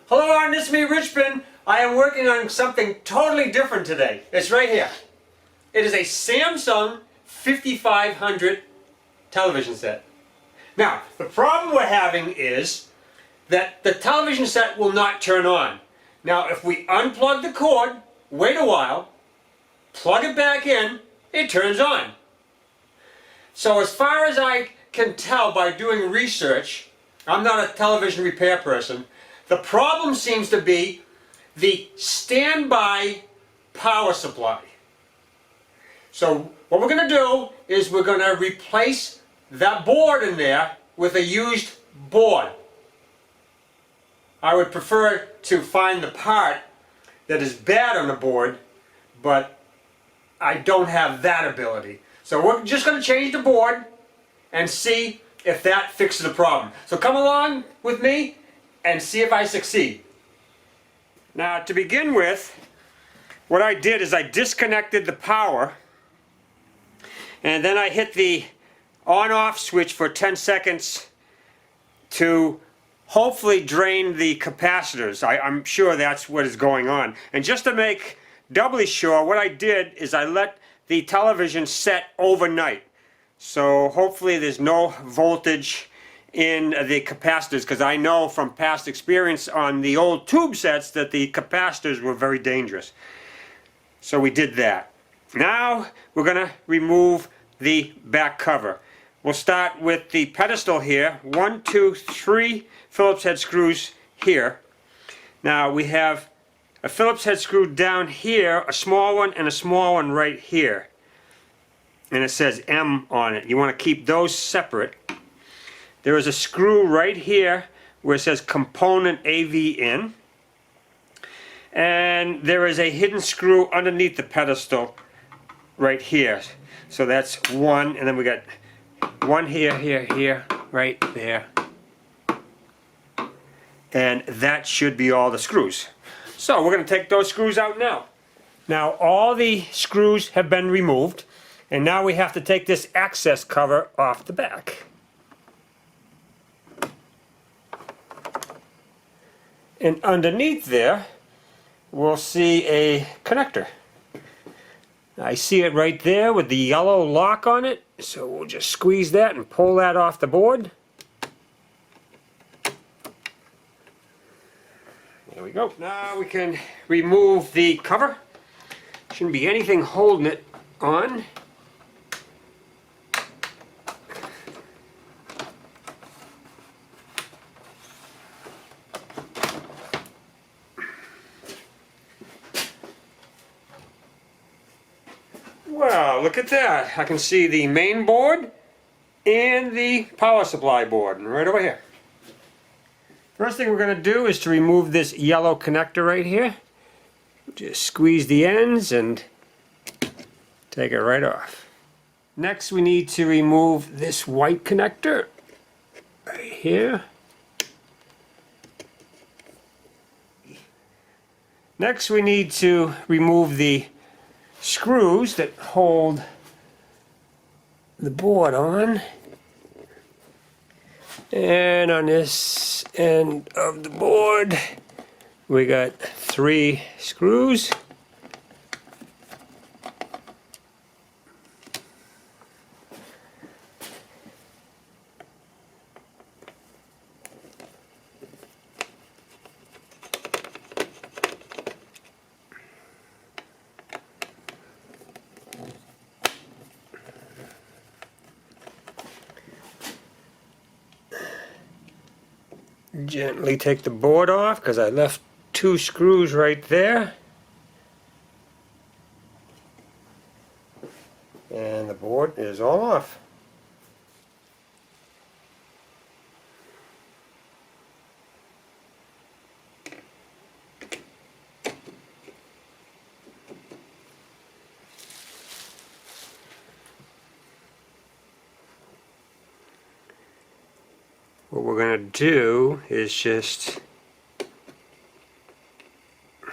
Hello, this is me, Richmond. I am working on something totally different today. It's right here. It is a Samsung 5500 television set. Now, the problem we're having is that the television set will not turn on. Now, if we unplug the cord, wait a while, plug it back in, it turns on. So as far as I can tell by doing research, I'm not a television repair person, the problem seems to be the standby power supply. So what we're going to do is we're going to replace that board in there with a used board. I would prefer to find the part that is bad on the board, but I don't have that ability. So we're just going to change the board and see if that fixes the problem. So come along with me and see if I succeed. Now, to begin with, what I did is I disconnected the power and then I hit the on-off switch for 10 seconds to hopefully drain the capacitors. I'm sure that's what is going on. And just to make doubly sure, what I did is I let the television set overnight. So hopefully there's no voltage in the capacitors, because I know from past experience on the old tube sets that the capacitors were very dangerous. So we did that. Now we're going to remove the back cover. We'll start with the pedestal here. 1, 2, 3 Phillips head screws here. Now we have a Phillips head screw down here, a small one and a small one right here. And it says M on it. You want to keep those separate. There is a screw right here where it says component AV in. And there is a hidden screw underneath the pedestal right here. So that's one, and then we got one here, right there. And that should be all the screws. So we're going to take those screws out now. Now all the screws have been removed, and now we have to take this access cover off the back. And underneath there, we'll see a connector. I see it right there with the yellow lock on it, so we'll just squeeze that and pull that off the board. There we go. Now we can remove the cover. Shouldn't be anything holding it on. Wow, look at that. I can see the main board and the power supply board right over here. First thing we're going to do is to remove this yellow connector right here. Just squeeze the ends and take it right off. Next we need to remove this white connector right here. Next we need to remove the screws that hold the board on. And on this end of the board we got 3 screws. Gently take the board off because I left 2 screws right there. And the board is all off. What we're going to do is just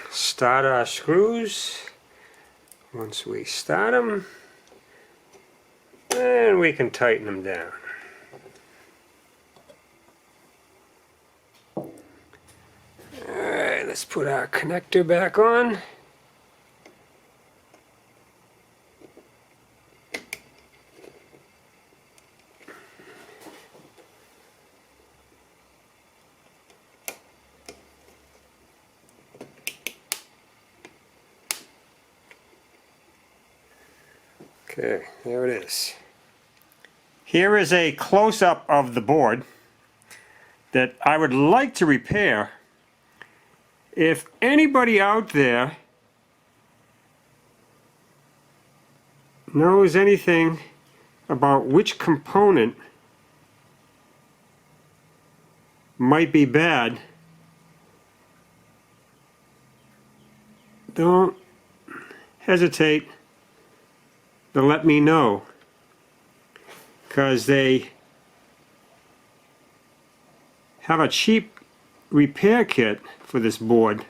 start our screws. Once we start them, then we can tighten them down. let's put our connector back on. Okay, there it is. Here is a close-up of the board that I would like to repair. If anybody out there knows anything about which component might be bad, don't hesitate to let me know, because they have a cheap repair kit for this board.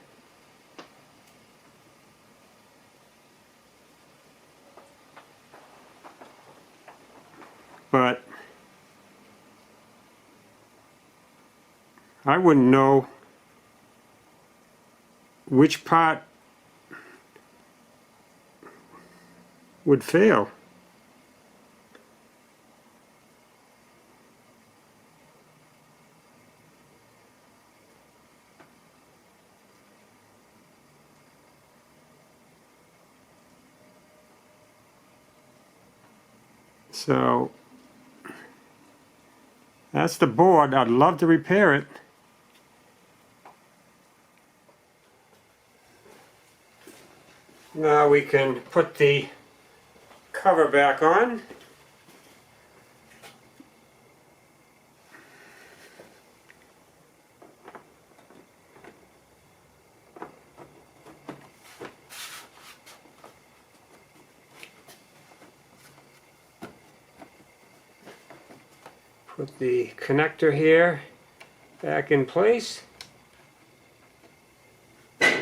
But I wouldn't know which part would fail. So that's the board. I'd love to repair it. Now we can put the cover back on. Put the connector here back in place. And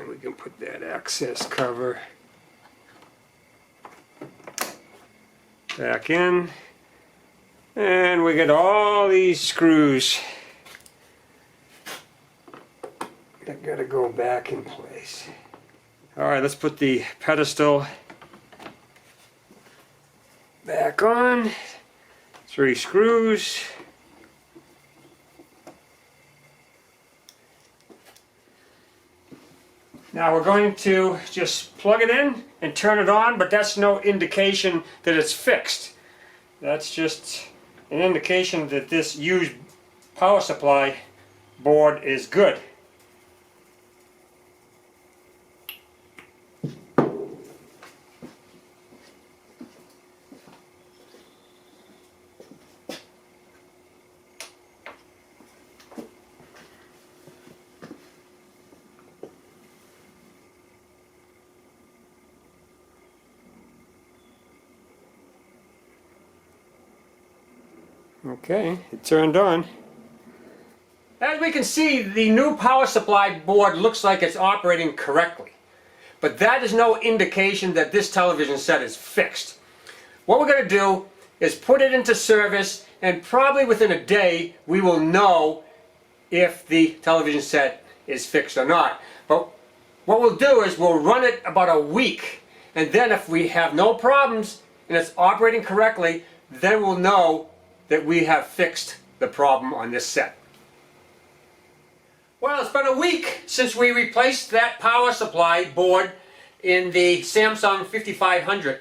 we can put that access cover back in. And we get all these screws that gotta go back in place. Alright, let's put the pedestal back on. 3 screws. Now we're going to just plug it in and turn it on, but that's no indication that it's fixed. That's just an indication that this used power supply board is good. Okay, it turned on. As we can see, the new power supply board looks like it's operating correctly. But that is no indication that this television set is fixed. What we're going to do is put it into service, and probably within a day we will know if the television set is fixed or not. But what we'll do is we'll run it about a week, and then if we have no problems and it's operating correctly, then we'll know that we have fixed the problem on this set. Well, it's been a week since we replaced that power supply board in the Samsung 5500,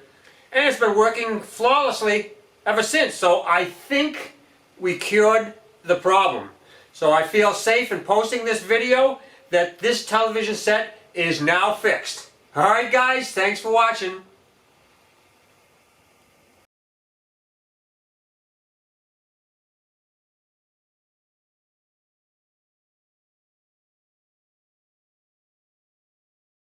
and it's been working flawlessly ever since. So I think we cured the problem. So I feel safe in posting this video that this television set is now fixed. Alright guys, thanks for watching.